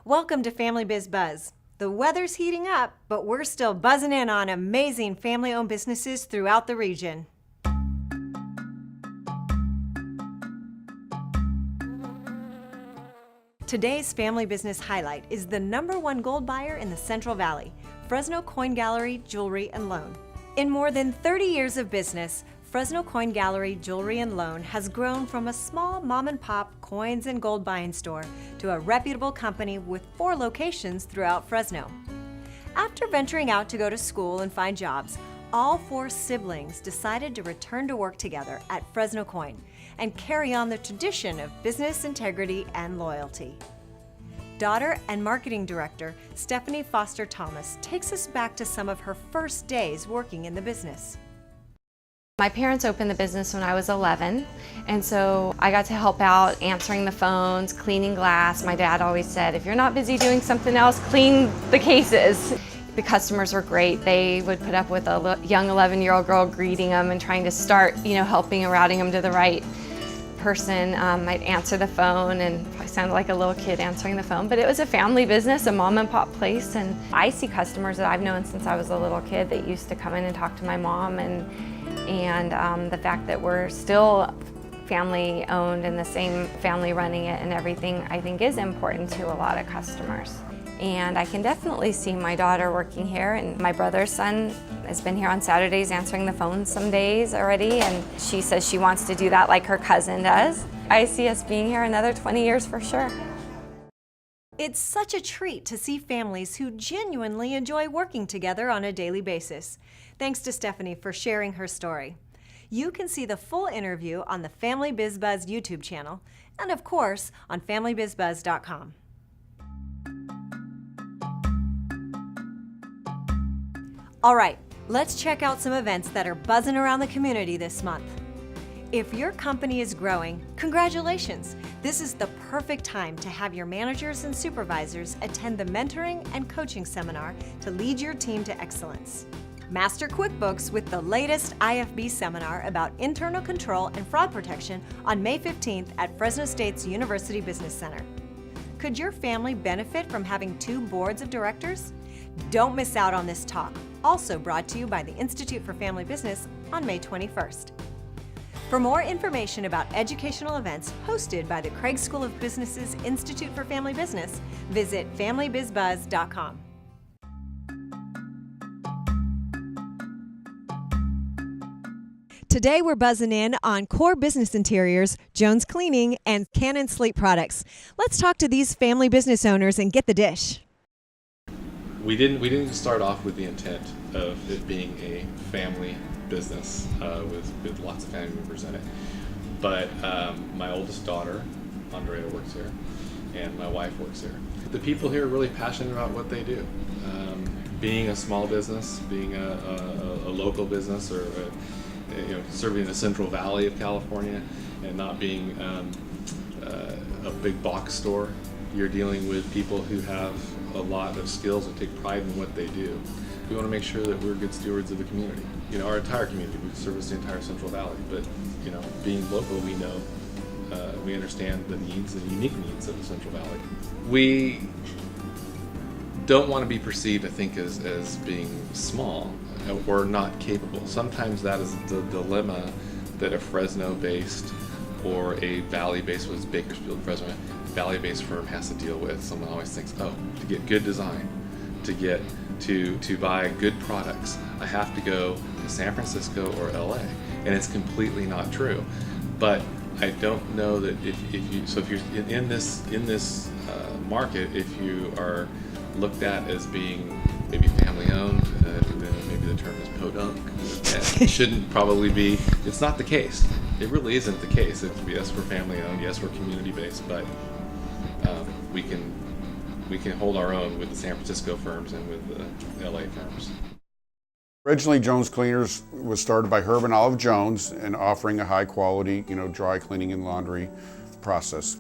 Welcome to Family Biz Buzz. The weather's heating up, but we're still buzzing in on amazing family-owned businesses throughout the region. Today's family business highlight is the #1 gold buyer in the Central Valley, Fresno Coin Gallery Jewelry and Loan. In more than 30 years of business, Fresno Coin Gallery Jewelry and Loan has grown from a small mom-and-pop coins and gold buying store to a reputable company with 4 locations throughout Fresno. After venturing out to go to school and find jobs, all 4 siblings decided to return to work together at Fresno Coin and carry on the tradition of business integrity and loyalty. Daughter and marketing director Stephanie Foster Thomas takes us back to some of her first days working in the business. My parents opened the business when I was 11, and so I got to help out answering the phones, cleaning glass. My dad always said, if you're not busy doing something else, clean the cases. The customers were great. They would put up with a young 11-year-old girl greeting them and trying to start, helping and routing them to the right person. I'd answer the phone, and I sounded like a little kid answering the phone, but it was a family business, a mom and pop place, and I see customers that I've known since I was a little kid that used to come in and talk to my mom, and the fact that we're still family owned and the same family running it and everything, I think is important to a lot of customers. And I can definitely see my daughter working here, and my brother's son has been here on Saturdays answering the phone some days already, and she says she wants to do that like her cousin does. I see us being here another 20 years for sure. It's such a treat to see families who genuinely enjoy working together on a daily basis. Thanks to Stephanie for sharing her story. You can see the full interview on the Family Biz Buzz YouTube channel and, of course, on familybizbuzz.com. All right, let's check out some events that are buzzing around the community this month. If your company is growing, congratulations! This is the perfect time to have your managers and supervisors attend the mentoring and coaching seminar to lead your team to excellence. Master QuickBooks with the latest IFB seminar about internal control and fraud protection on May 15th at Fresno State's University Business Center. Could your family benefit from having 2 boards of directors? Don't miss out on this talk, also brought to you by the Institute for Family Business on May 21st. For more information about educational events hosted by the Craig School of Business's Institute for Family Business, visit familybizbuzz.com. Today we're buzzing in on Core Business Interiors, Jones Cleaning, and Cannon Slate Products. Let's talk to these family business owners and get the dish. We didn't start off with the intent of it being a family business with lots of family members in it. But my oldest daughter, Andrea, works here, and my wife works here. The people here are really passionate about what they do. Being a small business, being a local business, or serving the Central Valley of California, and not being a big box store. You're dealing with people who have a lot of skills and take pride in what they do. We want to make sure that we're good stewards of the community. Our entire community, we service the entire Central Valley, but being local, we know, we understand the needs, the unique needs of the Central Valley. We don't want to be perceived, I think, as being small or not capable. Sometimes that is the dilemma that a Fresno-based or a Valley-based, was Bakersfield, Fresno, Valley-based firm has to deal with. Someone always thinks, to get good design, to buy good products, I have to go to San Francisco or LA, and it's completely not true. But I don't know that if you're in this market, if you are looked at as being maybe family owned, maybe the term is podunk, it shouldn't probably be. It's not the case. It really isn't the case. Yes, we're family owned, yes, we're community based, but we can hold our own with the San Francisco firms and with the LA firms. Originally, Jones Cleaners was started by Herb and Olive Jones and offering a high quality, dry cleaning and laundry process.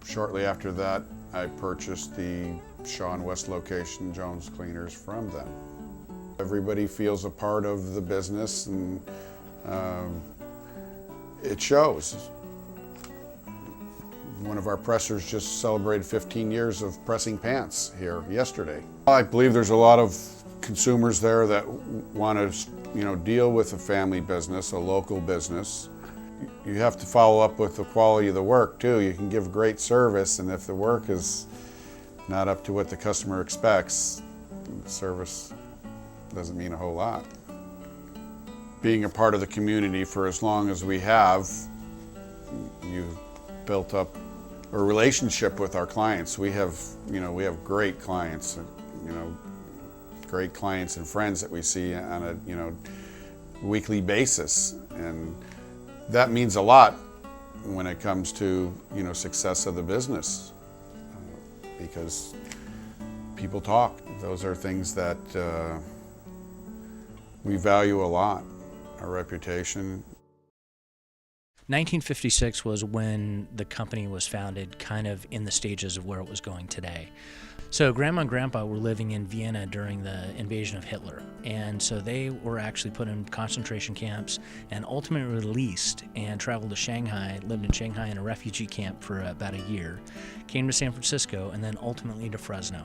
Shortly after that, I purchased the Shaw and West location Jones Cleaners from them. Everybody feels a part of the business, and it shows. One of our pressers just celebrated 15 years of pressing pants here yesterday. I believe there's a lot of consumers there that want to, deal with a family business, a local business. You have to follow up with the quality of the work too. You can give great service, and if the work is not up to what the customer expects, the service doesn't mean a whole lot. Being a part of the community for as long as we have, you've built up a relationship with our clients. We have great clients, great clients and friends that we see on a, weekly basis, and that means a lot when it comes to, success of the business, because people talk. Those are things that we value a lot, our reputation. 1956 was when the company was founded, kind of in the stages of where it was going today. So Grandma and Grandpa were living in Vienna during the invasion of Hitler, and so they were actually put in concentration camps and ultimately released and traveled to Shanghai, lived in Shanghai in a refugee camp for about a year, came to San Francisco, and then ultimately to Fresno.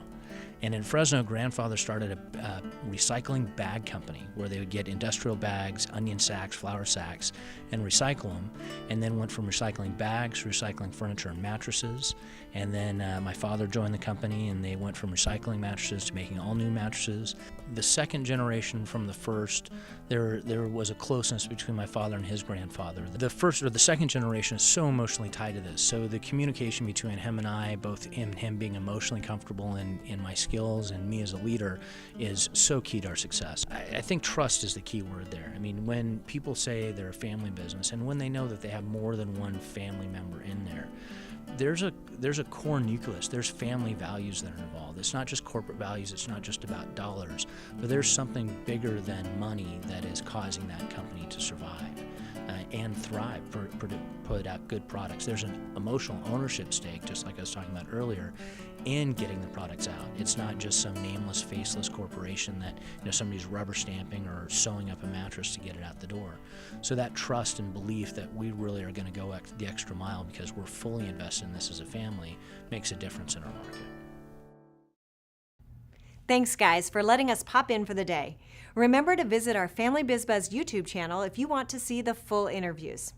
And in Fresno, Grandfather started a recycling bag company where they would get industrial bags, onion sacks, flour sacks, and recycle them, and then went from recycling bags to recycling furniture and mattresses. And then my father joined the company, and they went from recycling mattresses to making all new mattresses. The second generation from the first, there was a closeness between my father and his grandfather. The first or the second generation is so emotionally tied to this. So the communication between him and I, both him being emotionally comfortable in my skills and me as a leader, is so key to our success. I think trust is the key word there. I mean, when people say they're a family business, and when they know that they have more than one family member in there, there's a core nucleus. There's family values that are involved. It's not just corporate values. It's not just about dollars, but there's something bigger than money that is causing that company to survive and thrive, put out good products. There's an emotional ownership stake, just like I was talking about earlier, in getting the products out. It's not just some nameless, faceless corporation that somebody's rubber stamping or sewing up a mattress to get it out the door. So that trust and belief that we really are going to go the extra mile because we're fully invested in this as a family makes a difference in our market. Thanks, guys, for letting us pop in for the day. Remember to visit our Family BizBuzz YouTube channel if you want to see the full interviews.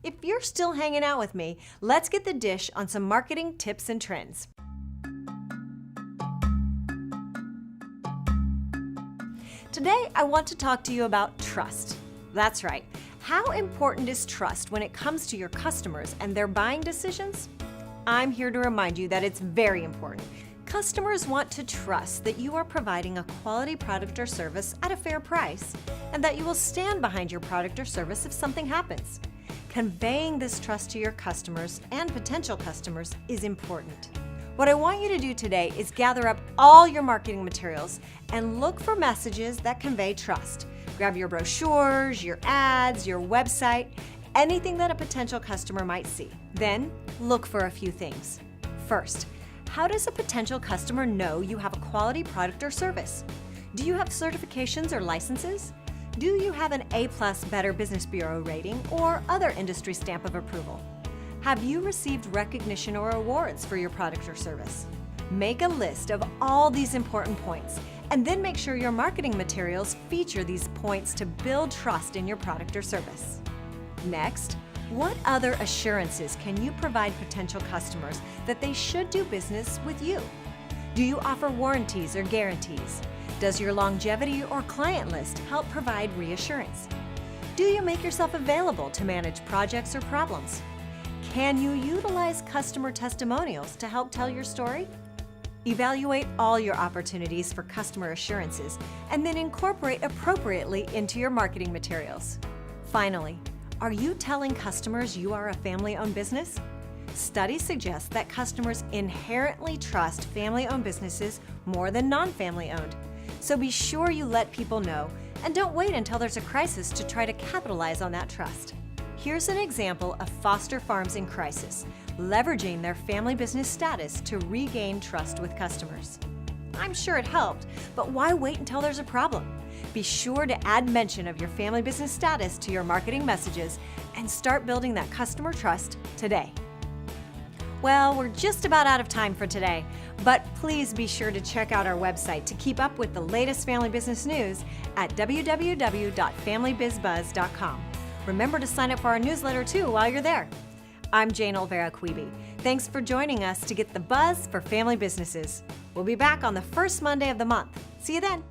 If you're still hanging out with me, let's get the dish on some marketing tips and trends. Today, I want to talk to you about trust. That's right. How important is trust when it comes to your customers and their buying decisions? I'm here to remind you that it's very important. Customers want to trust that you are providing a quality product or service at a fair price, and that you will stand behind your product or service if something happens. Conveying this trust to your customers and potential customers is important. What I want you to do today is gather up all your marketing materials and look for messages that convey trust. Grab your brochures, your ads, your website, anything that a potential customer might see. Then, look for a few things. First, how does a potential customer know you have a quality product or service? Do you have certifications or licenses? Do you have an A+ Better Business Bureau rating or other industry stamp of approval? Have you received recognition or awards for your product or service? Make a list of all these important points, and then make sure your marketing materials feature these points to build trust in your product or service. Next, what other assurances can you provide potential customers that they should do business with you? Do you offer warranties or guarantees? Does your longevity or client list help provide reassurance? Do you make yourself available to manage projects or problems? Can you utilize customer testimonials to help tell your story? Evaluate all your opportunities for customer assurances and then incorporate appropriately into your marketing materials. Finally, are you telling customers you are a family-owned business? Studies suggest that customers inherently trust family-owned businesses more than non-family-owned. So be sure you let people know and don't wait until there's a crisis to try to capitalize on that trust. Here's an example of Foster Farms in crisis, leveraging their family business status to regain trust with customers. I'm sure it helped, but why wait until there's a problem? Be sure to add mention of your family business status to your marketing messages and start building that customer trust today. Well, we're just about out of time for today, but please be sure to check out our website to keep up with the latest family business news at www.familybizbuzz.com. Remember to sign up for our newsletter too while you're there. I'm Jane Olvera-Quebe. Thanks for joining us to get the buzz for family businesses. We'll be back on the first Monday of the month. See you then.